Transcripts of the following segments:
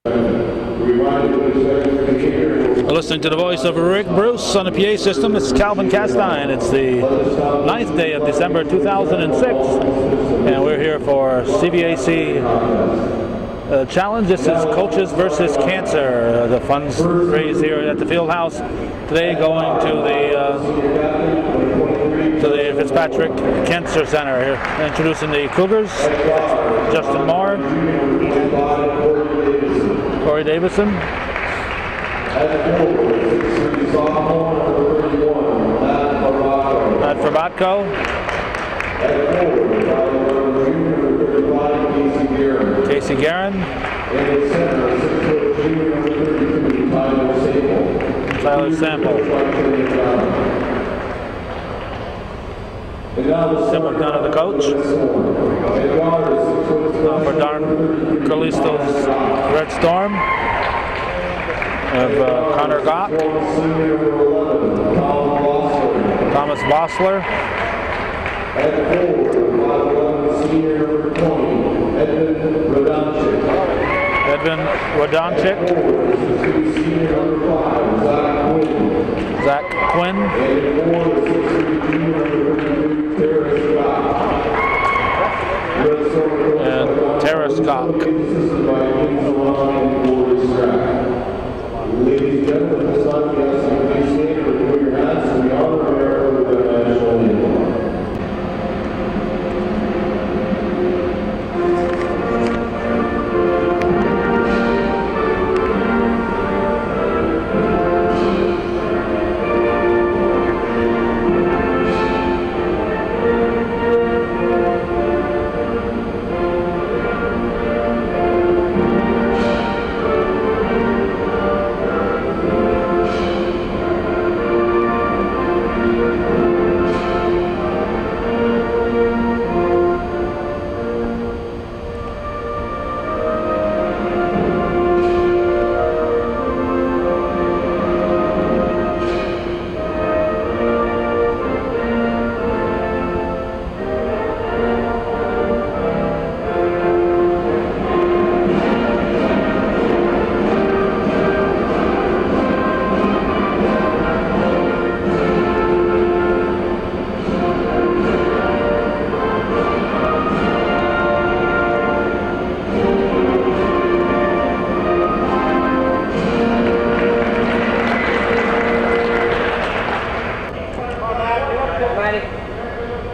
Listening to the voice of Rick Bruce on the PA system. It's Calvin Castine. It's the 9th day of December 2006, and we're here for CVAC challenge. This is Coaches versus Cancer. The funds raised here at the field house today going to the Fitzpatrick Cancer Center. Here introducing the Cougars: Justin Moore, Corey Davison, Matt Frabatko, Casey Guerin, Tyler Sample. Simple Gunn of the coach. For Callisto's Red Storm. Of Connor Gock, Thomas Bossler, Edvin Rodanchik, Zach Quinn, and Tara Scott. Ladies and gentlemen, this time we ask you to please stand and put your hands in the honor of America with the national anthem.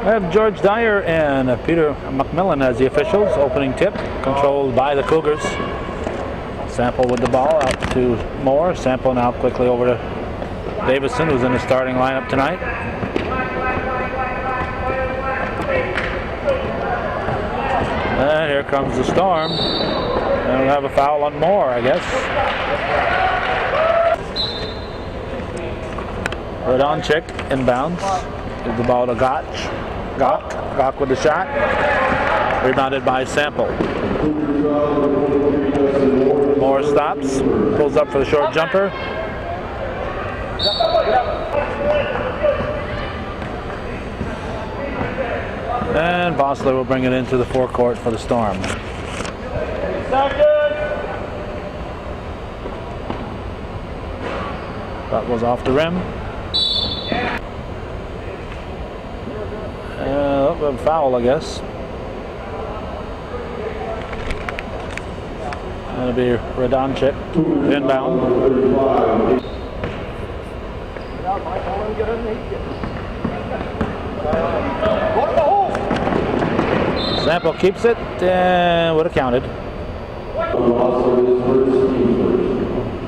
I have George Dyer and Peter McMillan as the officials. Opening tip controlled by the Cougars. Sample with the ball out to Moore. Sample now quickly over to Davison, who's in the starting lineup tonight. And here comes the Storm. And we'll have a foul on Moore, I guess. Rodonchik inbounds. Gives the ball to Gok with the shot. Rebounded by Sample. Moore stops. Pulls up for the short jumper. And Bossler will bring it into the forecourt for the Storm. That was off the rim. A foul, I guess. That'll be Rodonchik inbound. Sample keeps it and would have counted.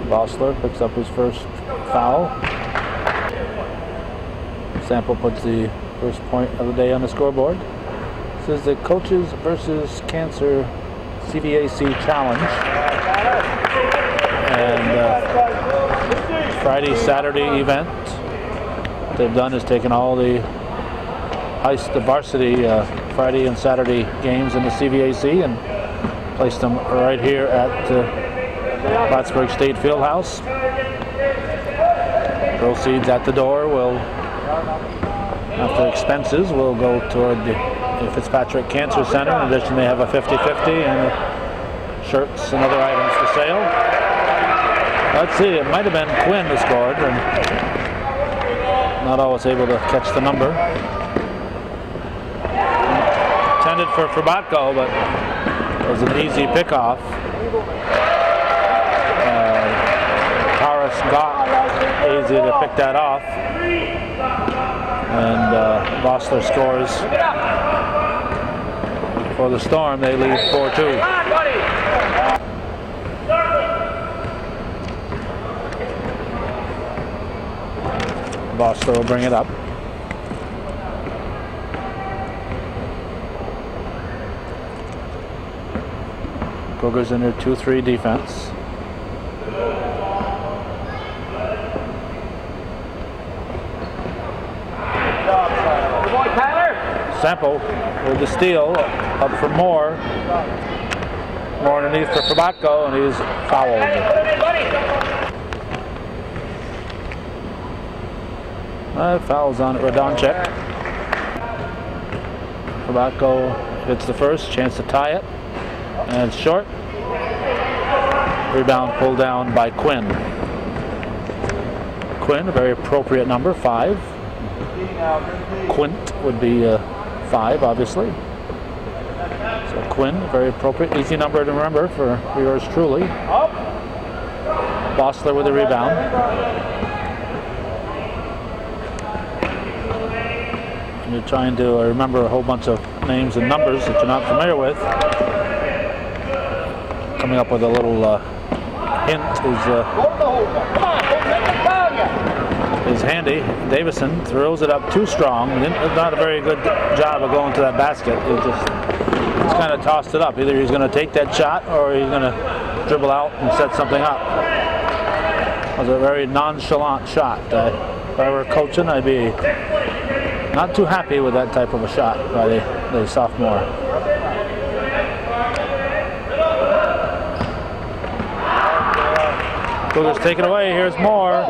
Bossler picks up his first foul. Sample puts the first point of the day on the scoreboard. This is the Coaches versus Cancer CVAC Challenge. And Friday, Saturday event. What they've done is taken all the varsity Friday and Saturday games in the CVAC and placed them right here at Plattsburgh State Fieldhouse. Proceeds at the door will, after expenses, will go toward the Fitzpatrick Cancer Center. In addition, they have a 50-50 and shirts and other items for sale. Let's see, it might have been Quinn who scored, and not always able to catch the number. Intended for Frabatko, but it was an easy pickoff. Harris got easy to pick that off. And Vossler scores for the Storm. They lead 4-2. Vossler will bring it up. Cougars in their 2-3 defense. Sample with the steal, up for Moore. Moore underneath for Frabatko, and he's fouled. Fouls on Radoncic. Frabatko hits the first, chance to tie it, and it's short. Rebound pulled down by Quinn. Quinn, a very appropriate number, 5. Quint would be 5, obviously. So Quinn, very appropriate, easy number to remember for yours truly. Vossler with the rebound. And you're trying to remember a whole bunch of names and numbers that you're not familiar with. Coming up with a little hint is handy. Davison throws it up too strong. Not a very good job of going to that basket. He just kind of tossed it up. Either he's going to take that shot or he's going to dribble out and set something up. It was a very nonchalant shot. If I were coaching, I'd be not too happy with that type of a shot by the sophomore. Cougars take it away. Here's Moore.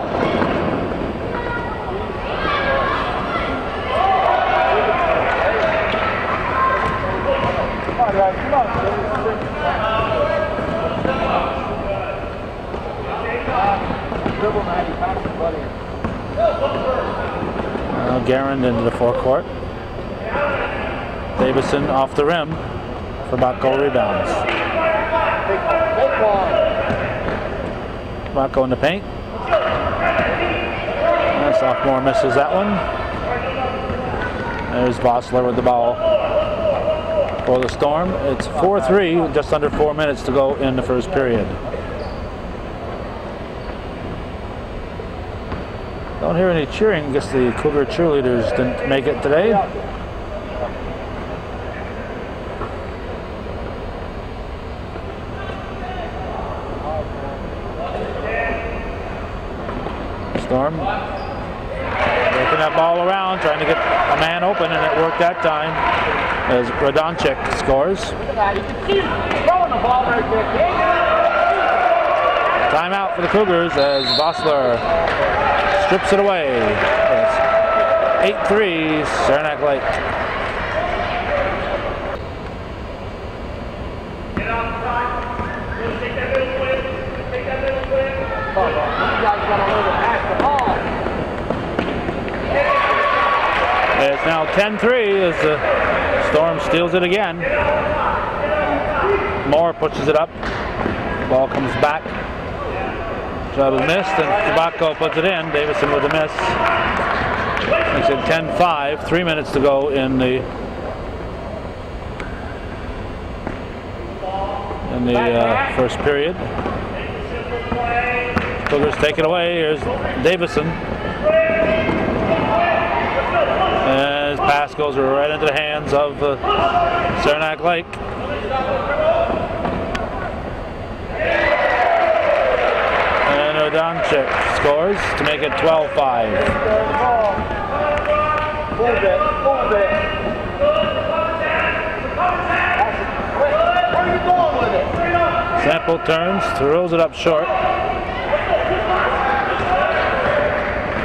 Garand into the forecourt. Davison off the rim. Frabatko rebounds. Frabatko in the paint. And sophomore misses that one. There's Vossler with the ball for the Storm. It's 4-3, just under 4 minutes to go in the first period. Don't hear any cheering. I guess the Cougar cheerleaders didn't make it today. Storm working that ball around, trying to get a man open, and it worked that time as Radoncic scores. Timeout for the Cougars as Vossler strips it away. It's 8-3, Saranac Lake. It's now 10-3 as the Storm steals it again. Moore pushes it up. The ball comes back. Shot is missed, and Frabatko puts it in. Davison with a miss. Makes it 10-5. 3 minutes to go in the first period. Cougars take it away. Here's Davison. And his pass goes right into the hands of Saranac Lake. And Radoncic scores to make it 12-5. Sample turns, throws it up short.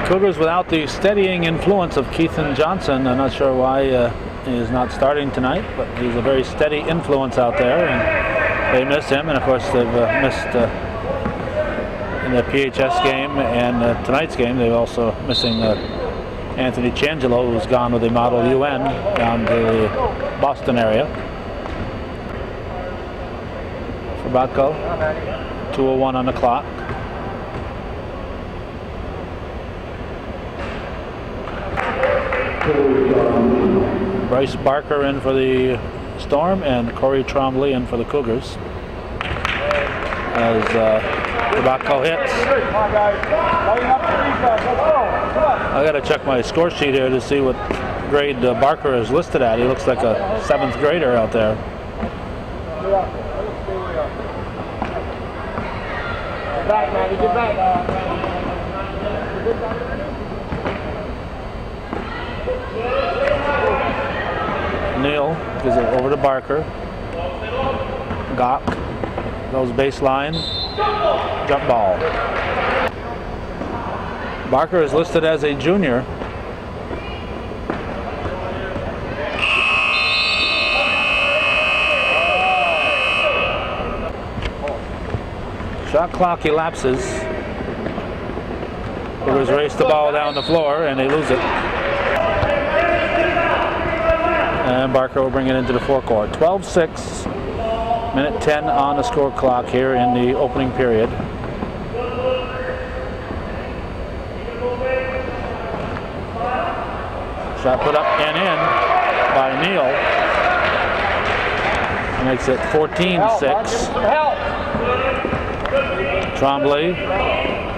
Cougars without the steadying influence of Keithan Johnson. I'm not sure why he is not starting tonight, but he's a very steady influence out there. And They missed him, and of course they've missed in the PHS game and tonight's game. They're also missing Anthony Changelo, who's gone with the Model UN down to the Boston area. For Batko, 2:01 on the clock. Bryce Barker in for the Storm and Corey Trombley in for the Cougars. As Batko hits. I gotta check my score sheet here to see what grade Barker is listed at. He looks like a 7th grader out there. Back, man, get back. Neal gives it over to Barker. Gok goes baseline. Jump ball. Barker is listed as a junior. Shot clock elapses. Cougars race the ball down the floor and they lose it. And Barker will bring it into the forecourt. 12-6, minute 10 on the score clock here in the opening period. Shot put up and in by Neal. Makes it 14-6. Trombley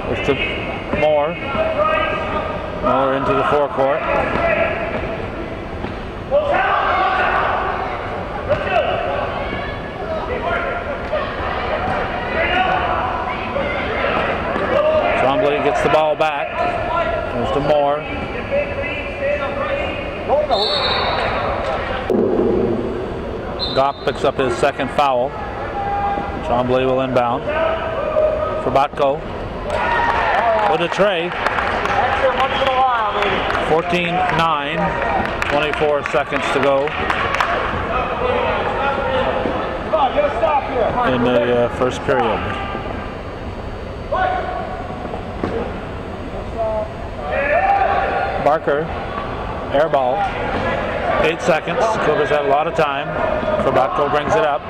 with the Moore into the forecourt. Trombley gets the ball back. There's to Moore. Gok picks up his second foul. Trombley will inbound. For Batko. With a tray. 14-9. 24 seconds to go. In the first period. Barker. Air ball. 8 seconds. Cougars have a lot of time. For Batko brings it up.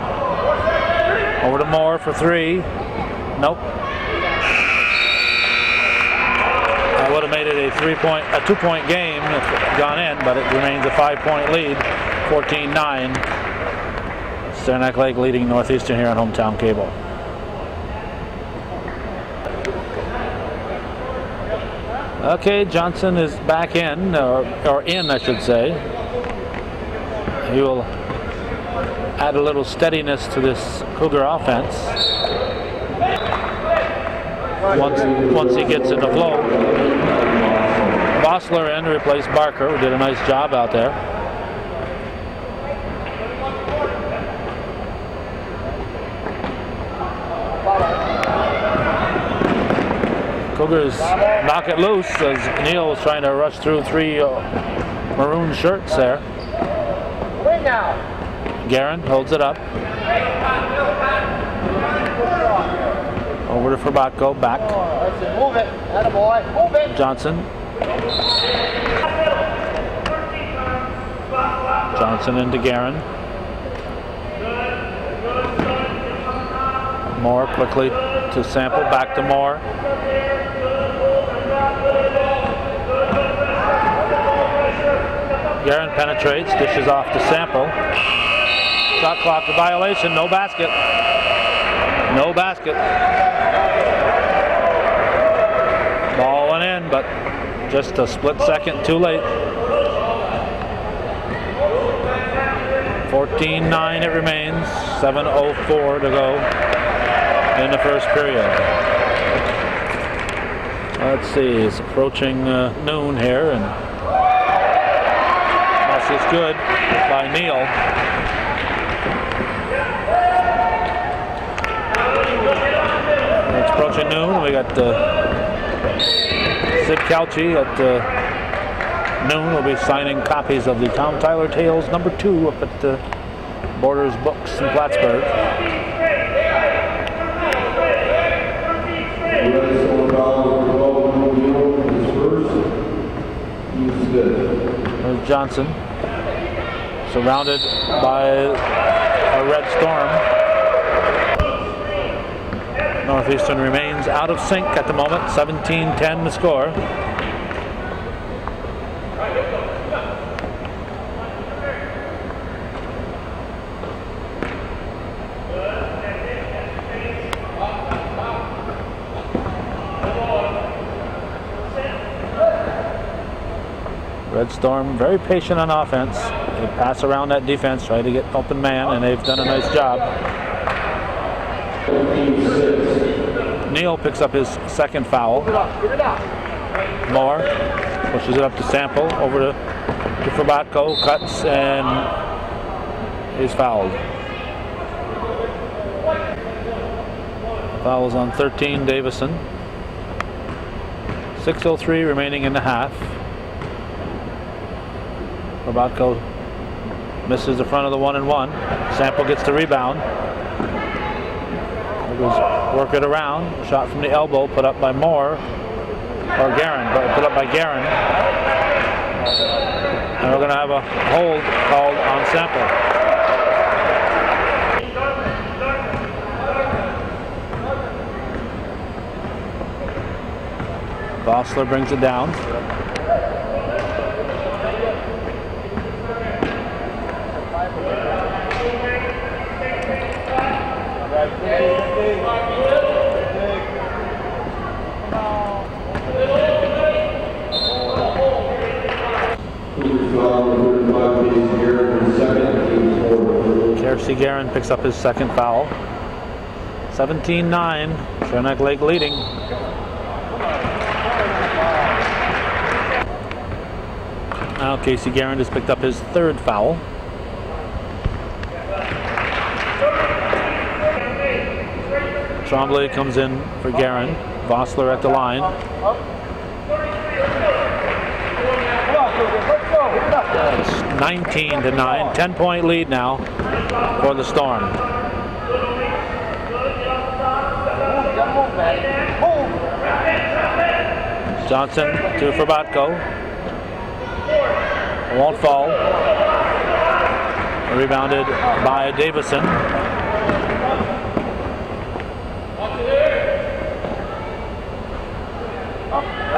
Over to Moore for 3. Nope. I would have made it a 2-point game if it gone in, but it remains a 5-point lead, 14-9. Saranac Lake leading Northeastern here on Hometown Cable. Okay, Johnson is back in, or in, I should say. He will add a little steadiness to this Cougar offense. Once he gets in the flow. Bossler in to replace Barker, who did a nice job out there. Cougars knock it loose as Neal was trying to rush through 3 maroon shirts there. Guerin holds it up. Over to Forbatko, back. Move it, attaboy, move it. Johnson. Johnson into Guerin. Moore quickly to Sample, back to Moore. Guerin penetrates, dishes off to Sample. Shot clock to violation, no basket. No basket. Ball went in, but just a split second too late. 14-9 it remains, 7:04 to go in the first period. Let's see, it's approaching noon here, and this is good by Neal. It's approaching noon. We got Sid Calci at noon. We'll be signing copies of the Tom Tyler Tales #2 up at Borders Books in Plattsburgh. There's Johnson, surrounded by a red storm. Northeastern remains out of sync at the moment, 17-10 the score. Red Storm very patient on offense. They pass around that defense, try to get open man, and they've done a nice job. Neal picks up his second foul. Moore pushes it up to Sample, over to Frabatko, cuts, and is fouled. Foul is on 13, Davison. 6:03 remaining in the half. Frabatko misses the front of the 1-and-1. Sample gets the rebound. Work it around. Shot from the elbow, put up by Moore, or Guerin, but put up by Guerin. And we're going to have a hold called on Sample. Vossler brings it down. Kersey Guerin picks up his second foul. 17-9, Saranac Lake leading. Now Casey Guerin has picked up his third foul. Tremblay comes in for Guerin. Vossler at the line. 19-9, 10-point lead now for the Storm. Johnson to Frabatko. Won't fall. Rebounded by Davison.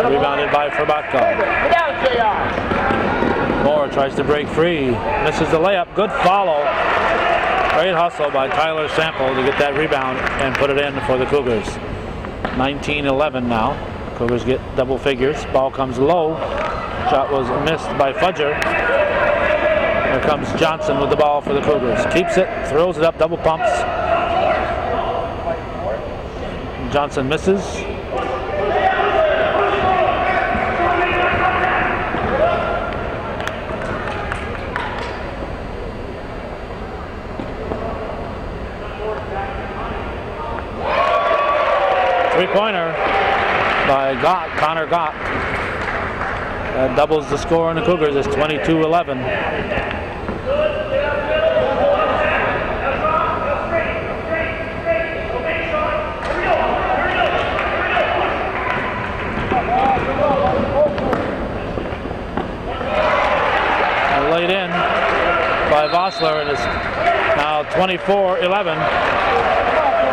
Rebounded by Frabatko. Moore tries to break free, misses the layup. Good follow. Great hustle by Tyler Sample to get that rebound and put it in for the Cougars. 19-11 now. Cougars get double figures. Ball comes low. Shot was missed by Fudger. Here comes Johnson with the ball for the Cougars. Keeps it, throws it up, double pumps. Johnson misses. Three-pointer by Connor Gott. That doubles the score on the Cougars. It's 22-11. Laid in by Vossler, and it's now 24-11.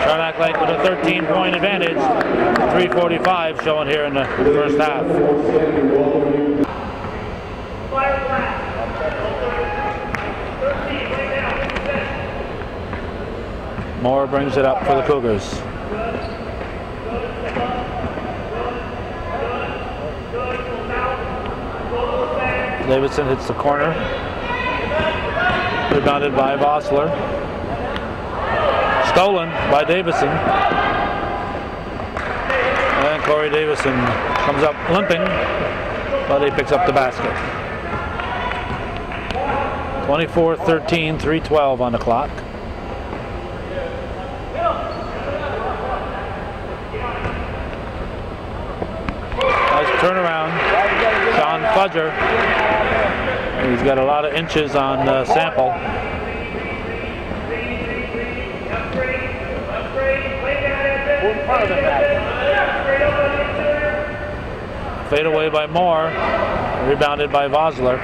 Saranac Lake with a 13-point advantage. 3:45 showing here in the first half. Moore brings it up for the Cougars. Davidson hits the corner. Rebounded by Vossler. Stolen by Davison. And Corey Davison comes up limping, but he picks up the basket. 24-13, 3:12 on the clock. Nice turnaround. Sean Fudger. He's got a lot of inches on Sample. Fade away by Moore. Rebounded by Vossler.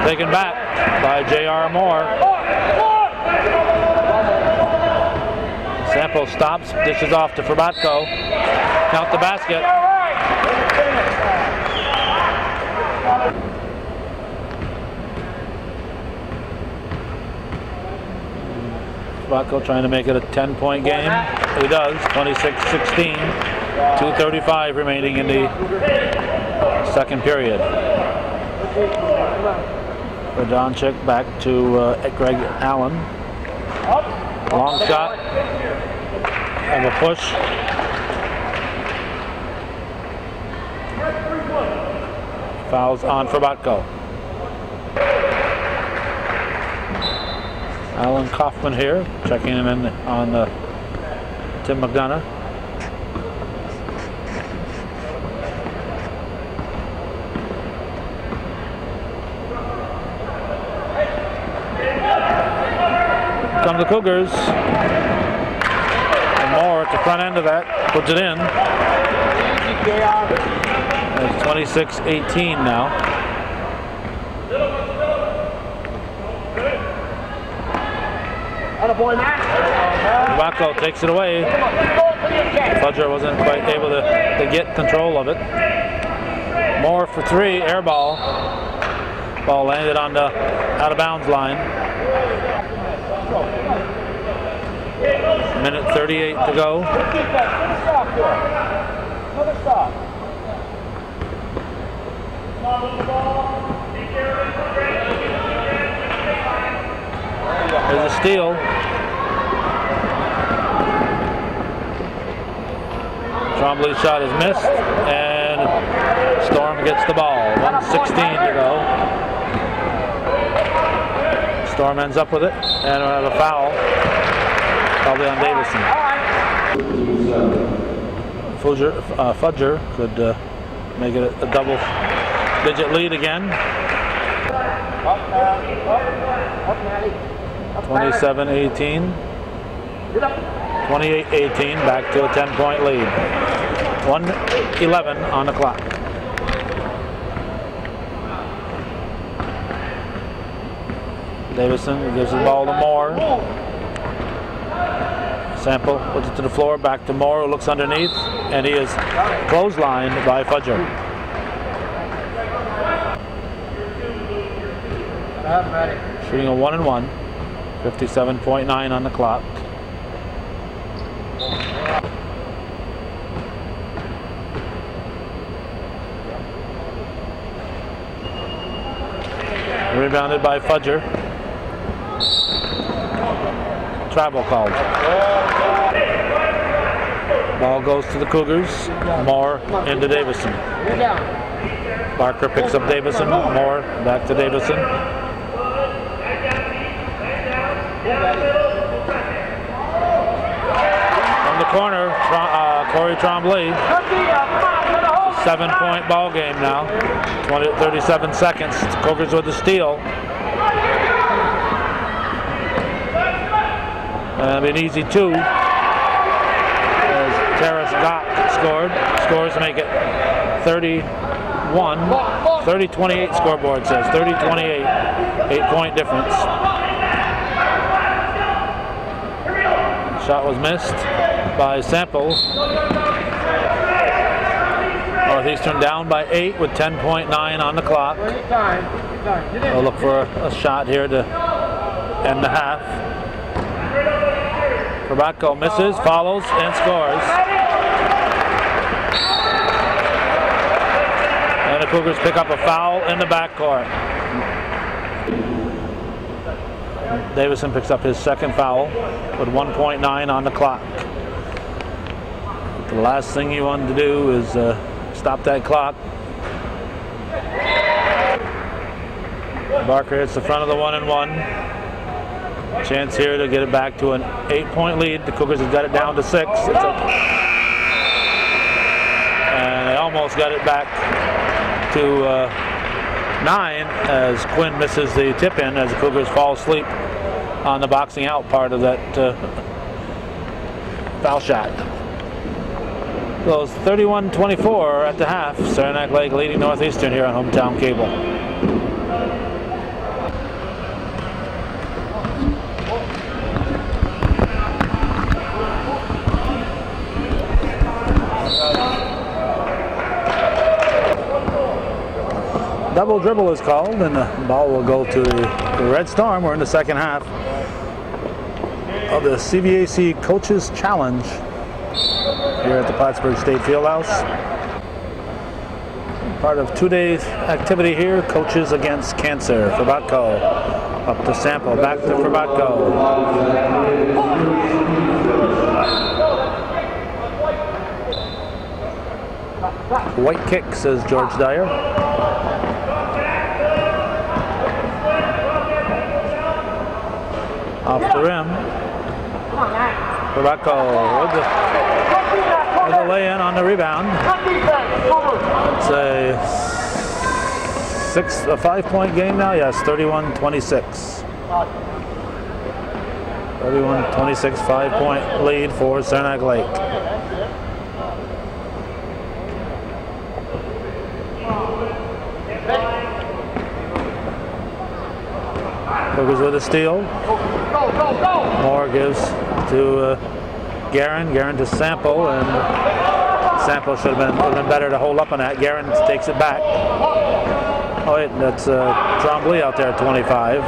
Taken back by J.R. Moore. Sample stops, dishes off to Forbatko. Count the basket. Forbatko trying to make it a 10-point game. He does, 26-16. 2:35 remaining in the second period. Radoncic back to Greg Allen. Long shot. And a push. Fouls on Forbatko. Alan Kaufman here, checking him in on Tim McDonough. Come the Cougars. And Moore at the front end of that, puts it in. It's 26-18 now. Forbatko takes it away. Fudger wasn't quite able to get control of it. Moore for three, air ball. Ball landed on the out of bounds line. Minute 38 to go. There's a steal. Trombley's shot is missed, and Storm gets the ball. 1:16 to go. Storm ends up with it, and we'll have a foul. Probably on Davison. Fudger could make it a double-digit lead again. 27-18. 28-18, back to a 10-point lead. 1:11 on the clock. Davison gives the ball to Moore. Sample puts it to the floor, back to Moore, who looks underneath, and he is clotheslined by Fudger. Shooting a 1-and-1, 57.9 on the clock. Rebounded by Fudger. Travel called. Ball goes to the Cougars. Moore into Davison. Barker picks up Davison. Moore back to Davison. From the corner, Corey Trombley. 7-point ball game now. 37 seconds. Cougars with the steal. An easy two. As Terrace Gott scores to make it 30-28 scoreboard says. 30-28, 8-point difference. Shot was missed by Sample. Northeastern down by 8 with 10.9 on the clock. We'll look for a shot here to end the half. Forbatko misses, follows, and scores. And the Cougars pick up a foul in the backcourt. Davison picks up his second foul with 1.9 on the clock. The last thing you want to do is stop that clock. Barker hits the front of the 1-and-1. Chance here to get it back to an 8-point lead. The Cougars have got it down to 6. And they almost got it back to 9 as Quinn misses the tip-in as the Cougars fall asleep on the boxing out part of that foul shot. So it's 31-24 at the half. Saranac Lake leading Northeastern here on Hometown Cable. double dribble is called, and the ball will go to the Red Storm. We're in the second half of the CVAC Coaches Challenge here at the Plattsburgh State Fieldhouse. Part of 2 days activity here, Coaches Against Cancer. Forbatko up to Sample, back to Forbatko. White kick, says George Dyer. Off the rim. Forbatko with the lay-in on the rebound. It's a 5-point game now. Yes, 31-26. 31-26, 5-point lead for Saranac Lake. Cougars with a steal. Moore gives to Guerin. Guerin to Sample, and Sample should have been better to hold up on that. Guerin takes it back. Oh wait, that's Trombley out there at 25.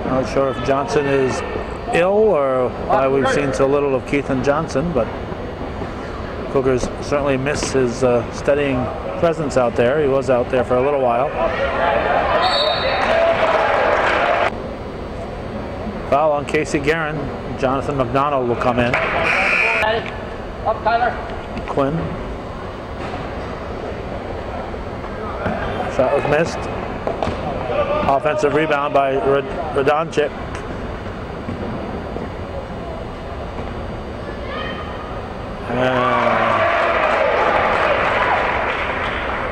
Not sure if Johnson is ill or why we've seen so little of Keithan Johnson, but Cougars certainly miss his steadying presence out there. He was out there for a little while. Foul on Casey Guerin. Jonathan McDonald will come in. Up, Tyler. Quinn. Shot was missed. Offensive rebound by Radonchik.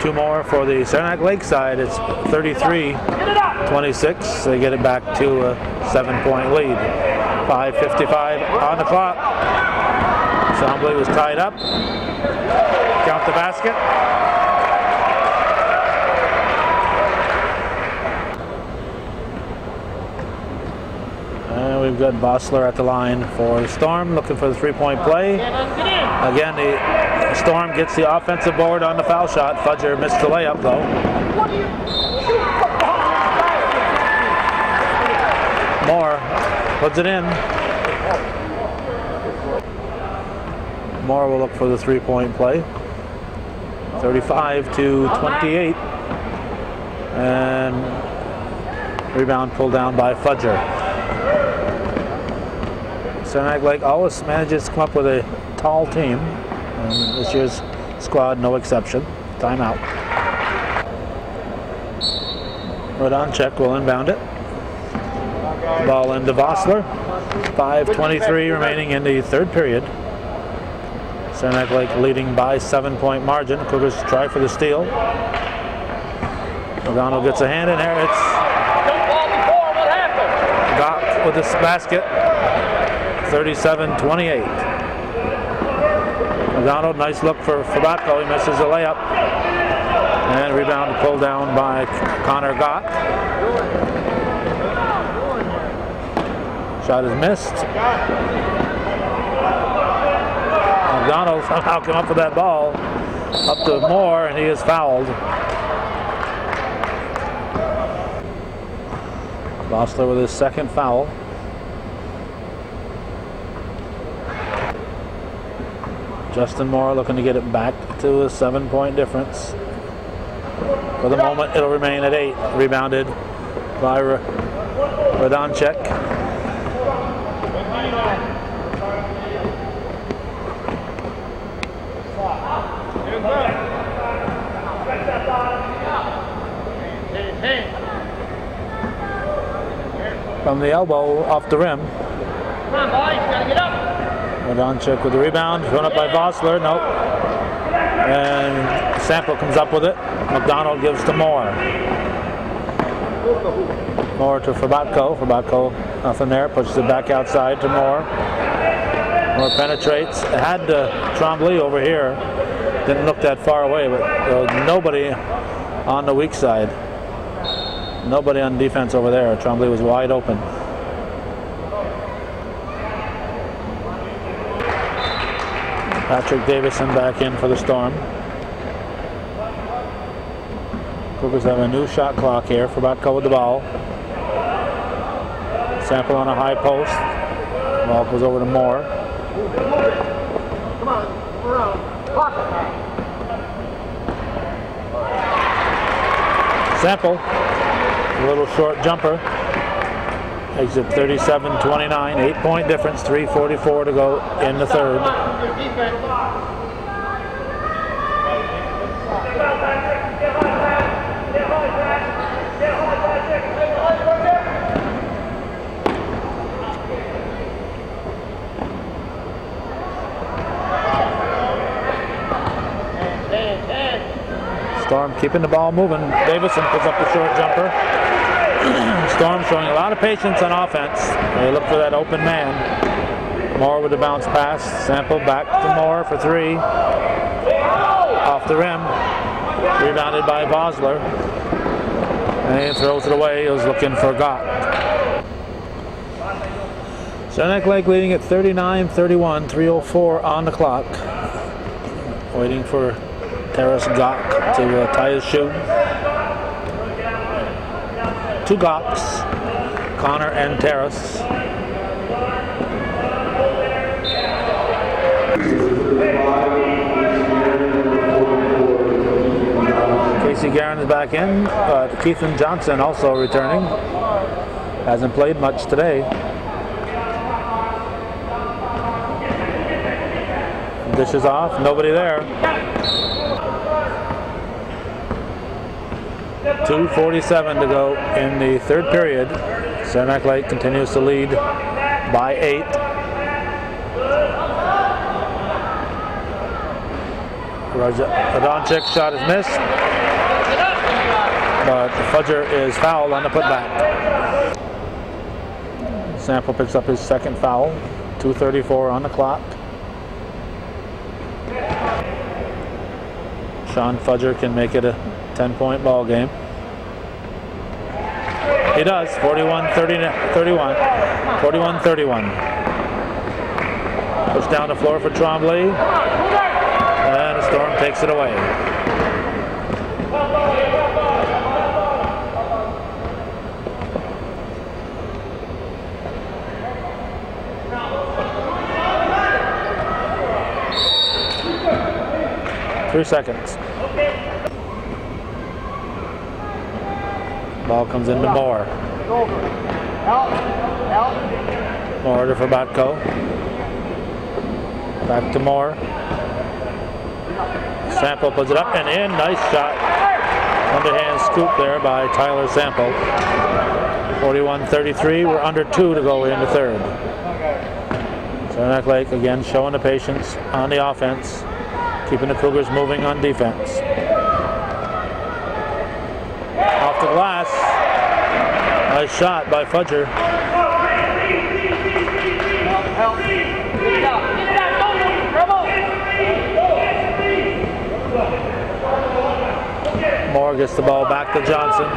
Two more for the Saranac Lake side. It's 33-26. They get it back to a 7-point lead. 5:55 on the clock. Champlain was tied up. Count the basket. And we've got Bossler at the line for the Storm, looking for the 3-point play. Again, the Storm gets the offensive board on the foul shot. Fudger missed the layup though. Moore puts it in. Moore will look for the 3-point play. 35-28. And rebound pulled down by Fudger. Saranac Lake always manages to come up with a tall team. And this year's squad, no exception. Timeout. Radonchik will inbound it. Ball into Vossler. 5:23 remaining in the third period. Saranac Lake leading by 7-point margin. Cougars try for the steal. O'Donnell gets a hand in there. It's Gott with this basket. 37-28. O'Donnell, nice look for Forbatko. He misses the layup. And rebound pulled down by Connor Gott. Shot is missed. O'Donnell somehow came up with that ball. Up to Moore, and he is fouled. Bossler with his second foul. Justin Moore looking to get it back to a 7-point difference. For the moment, it'll remain at 8. Rebounded by Radonchik. From the elbow off the rim. Come on, boys, gotta get up. Radonchik with the rebound, run up by Vossler, nope. And Sample comes up with it. McDonald gives to Moore. Moore to Forbatko. Forbatko, nothing there, pushes it back outside to Moore. Moore penetrates. Had Trombley over here. Didn't look that far away, but nobody on the weak side. Nobody on defense over there. Trombley was wide open. Patrick Davison back in for the Storm. Cougars have a new shot clock here. Forbatko with the ball. Sample on a high post. Ball goes over to Moore. Come on, around. Clock it. Sample, a little short jumper. Exit 37-29, 8-point difference, 3:44 to go in the third. Storm keeping the ball moving. Davison puts up the short jumper. Storm showing a lot of patience on offense. They look for that open man. Moore with the bounce pass. Sample back to Moore for three. Off the rim. Rebounded by Vosler. And he throws it away. He was looking for Gott. Saranac Lake leading at 39-31. 3:04 on the clock. Waiting for Terrace Gott to tie his shoe. Two Gotts, Connor and Terrace. Casey Guerin is back in. Keithan Johnson also returning. Hasn't played much today. Dishes off, nobody there. 2:47 to go in the third period. Saranac Lake continues to lead by 8. Adonchik's shot is missed, but the Fudger is fouled on the putback. Sample picks up his second foul. 2:34 on the clock. Sean Fudger can make it a 10-point ball game. He does. 41-31. 41-31. Push down the floor for Tremblay. And the Storm takes it away. Three seconds. Ball comes into Moore. Moore to Forbatko. Back to Moore. Sample puts it up and in. Nice shot. Underhand scoop there by Tyler Sample. 41-33. We're under 2 to go in the third. Saranac Lake again showing the patience on the offense. Keeping the Cougars moving on defense. Off the glass. Nice shot by Fudger. Moore gets the ball back to Johnson.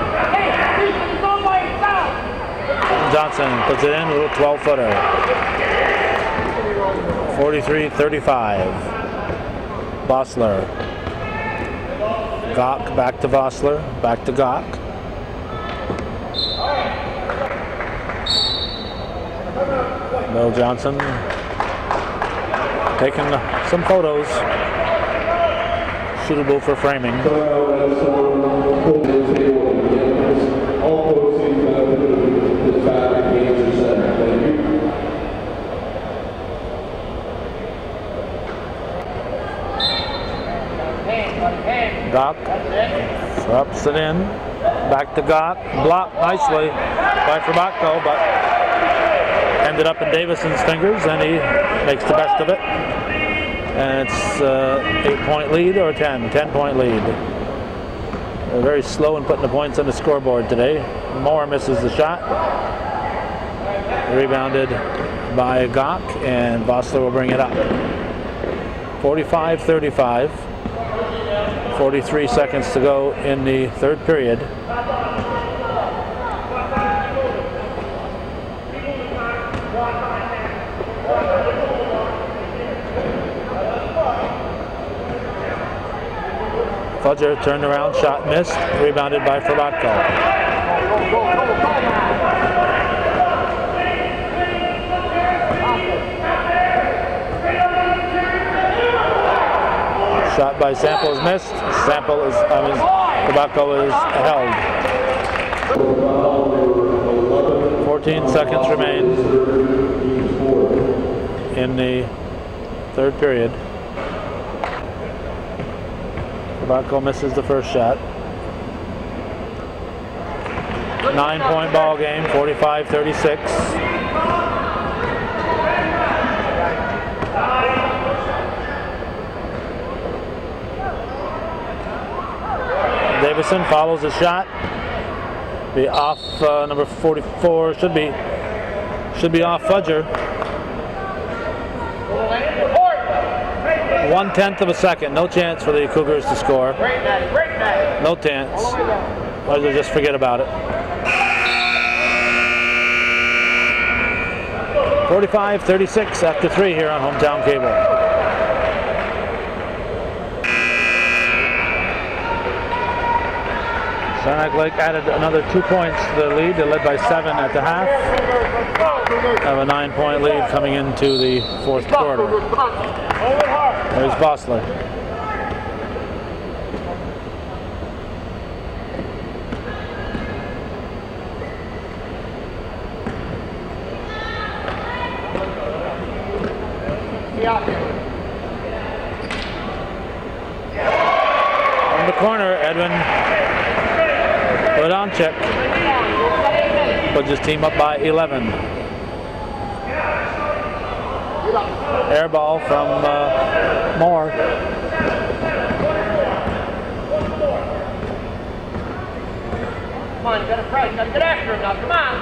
Johnson puts it in, a little 12-footer. 43-35. Vosler. Gok back to Vosler, back to Gok. Bill Johnson taking some photos suitable for framing. Gok drops it in, back to Gok, blocked nicely by Forbatko, but ended up in Davison's fingers, and he makes the best of it. And it's 8-point lead or 10-point lead. They're very slow in putting the points on the scoreboard today. Moore misses the shot. Rebounded by Gok, and Vosler will bring it up. 45-35. 43 seconds to go in the third period. Fudger turned around, shot missed, rebounded by Frabatko. Shot by Sample is missed. Frabatko is held. 14 seconds remain in the third period. Frabatko misses the first shot. 9-point ball game, 45-36. Davison follows the shot. Be off number 44. Should be off Fudger. 1/10 of a second. No chance for the Cougars to score. No chance. Or they'll just forget about it. 45-36 after 3 here on Hometown Cable. Saranac Lake added another 2 points to the lead. They led by 7 at the half. Have a 9-point lead coming into the fourth quarter. There's Bossler. On the corner, Edwin Vodanchik puts his team up by 11. Air ball from Moore. Come on, you gotta press, you gotta get after him now, come on.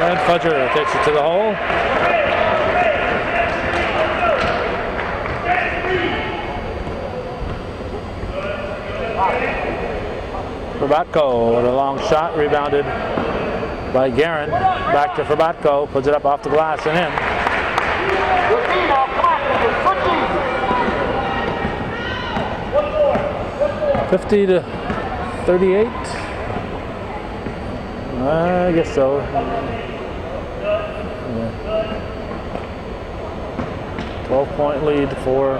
And Fudger takes it to the hole. Frabatko with a long shot, rebounded by Guerin. Back to Frabatko, puts it up off the glass and in. 50-38. I guess so. Yeah. 12-point lead for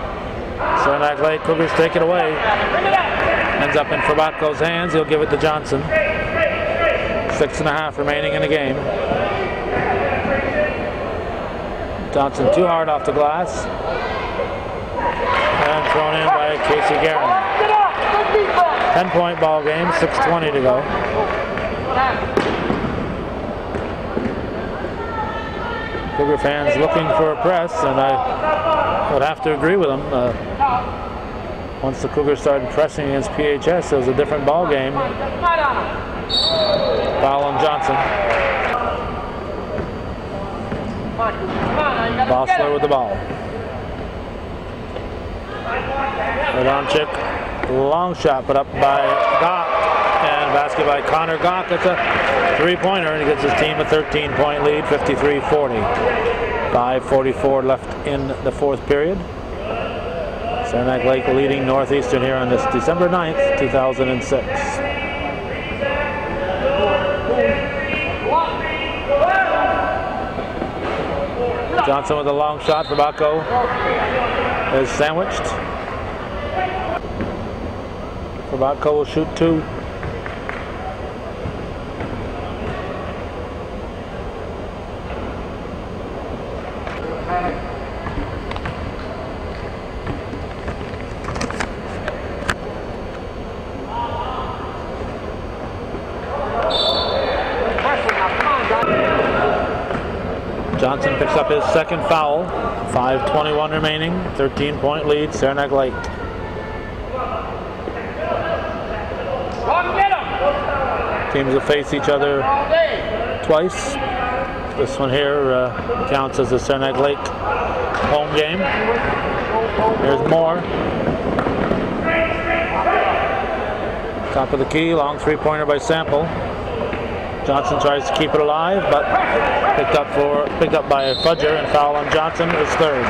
Saranac Lake. Cougars take it away. Ends up in Frabatko's hands. He'll give it to Johnson. 6.5 remaining in the game. Johnson too hard off the glass. And thrown in by Casey Guerin. 10-point ball game, 6:20 to go. Cougar fans looking for a press, and I would have to agree with them. Once the Cougars started pressing against PHS, it was a different ball game. Foul on Johnson. Bossler with the ball. Vodanchik, long shot put up by Gok, and basket by Connor Gok. It's a three-pointer, and he gives his team a 13-point lead, 53-40. 5:44 left in the fourth period. Saranac Lake leading Northeastern here on this December 9th, 2006. Johnson with a long shot. Frabatko is sandwiched. Frabatko will shoot 2. Johnson picks up his second foul. 5:21 remaining. 13-point lead, Saranac Lake. Teams will face each other twice. This one here counts as a Saranac Lake home game. Here's Moore. Top of the key, long three-pointer by Sample. Johnson tries to keep it alive, but picked up by Fudger, and foul on Johnson is third.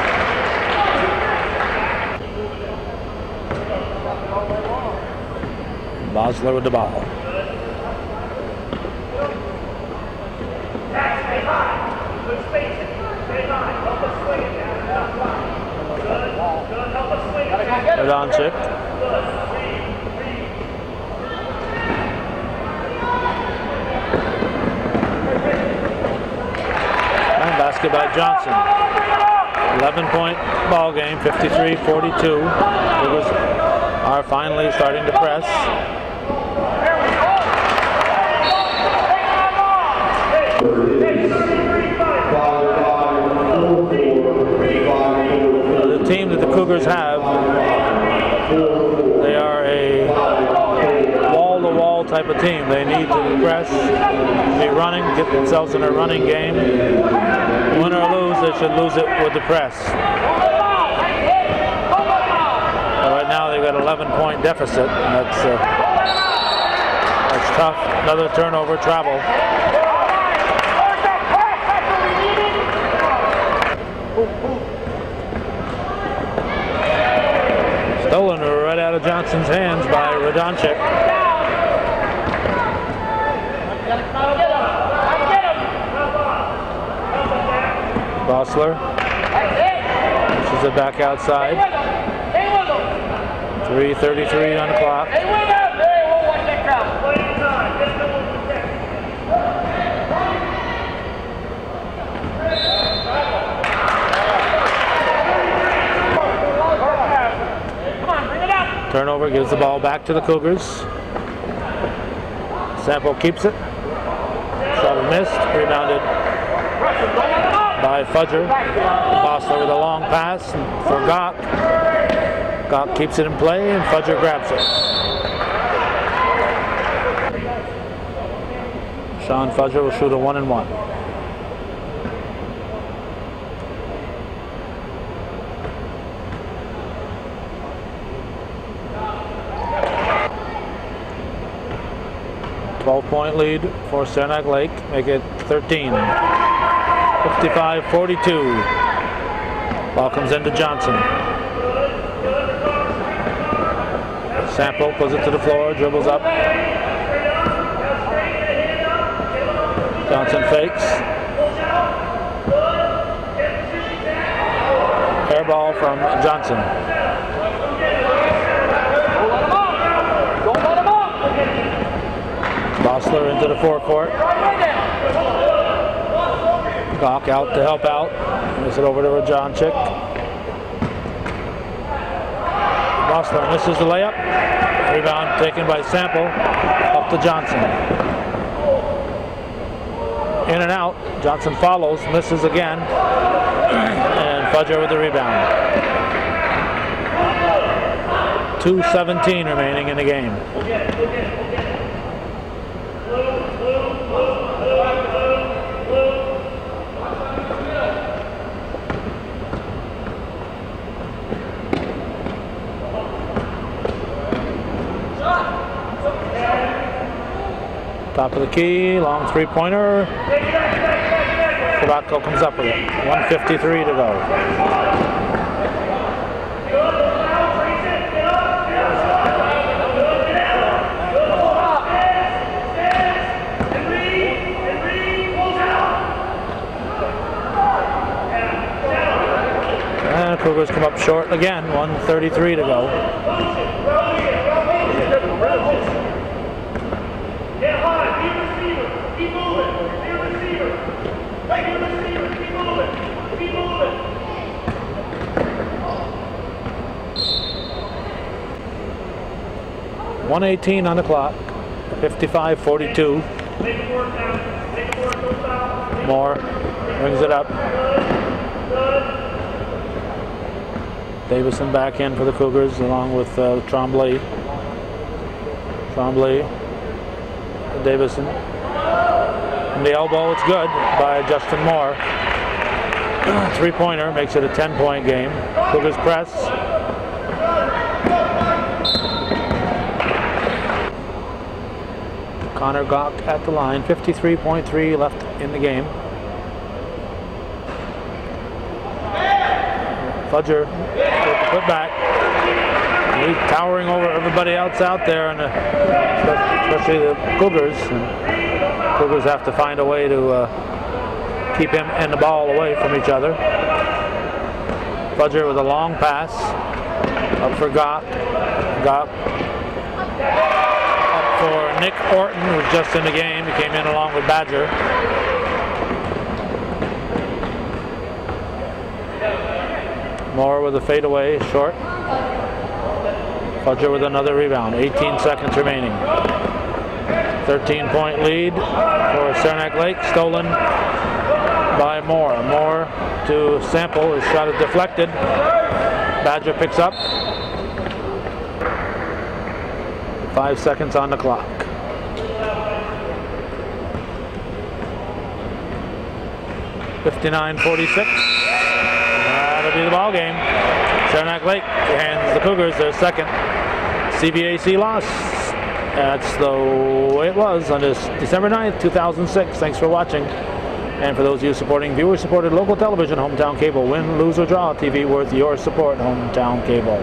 Bosler with the ball. Radoncic. And basket by Johnson. 11-point ball game, 53-42. Cougars are finally starting to press. The team that the Cougars have, they are a wall-to-wall type of team. They need to press, be running, get themselves in a running game. Win or lose, they should lose it with the press. But right now they've got an 11-point deficit. That's tough. Another turnover, travel. Stolen right out of Johnson's hands by Radoncic. Bosler pushes it back outside. 3:33 on the clock. Turnover gives the ball back to the Cougars. Sample keeps it. Shot missed. Rebounded by Fudger. Bosler with a long pass for Gok. Gok keeps it in play and Fudger grabs it. Sean Fudger will shoot a 1-and-1. Point lead for Saranac Lake, make it 13. 55-42. Ball comes into Johnson. Sample pulls it to the floor, dribbles up. Johnson fakes. Air ball from Johnson. Bosler into the forecourt. Gok out to help out. Moves it over to Radoncic. Bosler misses the layup. Rebound taken by Sample. Up to Johnson. In and out. Johnson follows. Misses again. And Fudger with the rebound. 2:17 remaining in the game. Top of the key, long three-pointer. Tabacco comes up with it. 1:53 to go. And Cougars come up short again. 1:33 to go. Get high, be receiver, keep moving, be receiver. Make it receiver, keep moving, keep moving. .118 on the clock. 55-42. Moore brings it up. Davison back in for the Cougars along with Tremblay. Davison. And the elbow, it's good by Justin Moore. Three-pointer makes it a 10-point game. Cougars press. Connor Gok at the line. 53.3 left in the game. Fudger put back. He's towering over everybody else out there, and especially the Cougars. And Cougars have to find a way to keep him and the ball away from each other. Fudger with a long pass. Up for Gop. Gop. Up for Nick Orton, who's just in the game. He came in along with Badger. Moore with a fadeaway, short. Fudger with another rebound. 18 seconds remaining. 13-point lead for Saranac Lake. Stolen by Moore. Moore to Sample. His shot is deflected. Badger picks up. 5 seconds on the clock. .59-46. That'll be the ball game. Saranac Lake hands the Cougars their second CVAC loss. That's the way it was on this December 9th, 2006. Thanks for watching. And for those of you supporting viewer-supported local television, Hometown Cable, win, lose, or draw TV worth your support, Hometown Cable.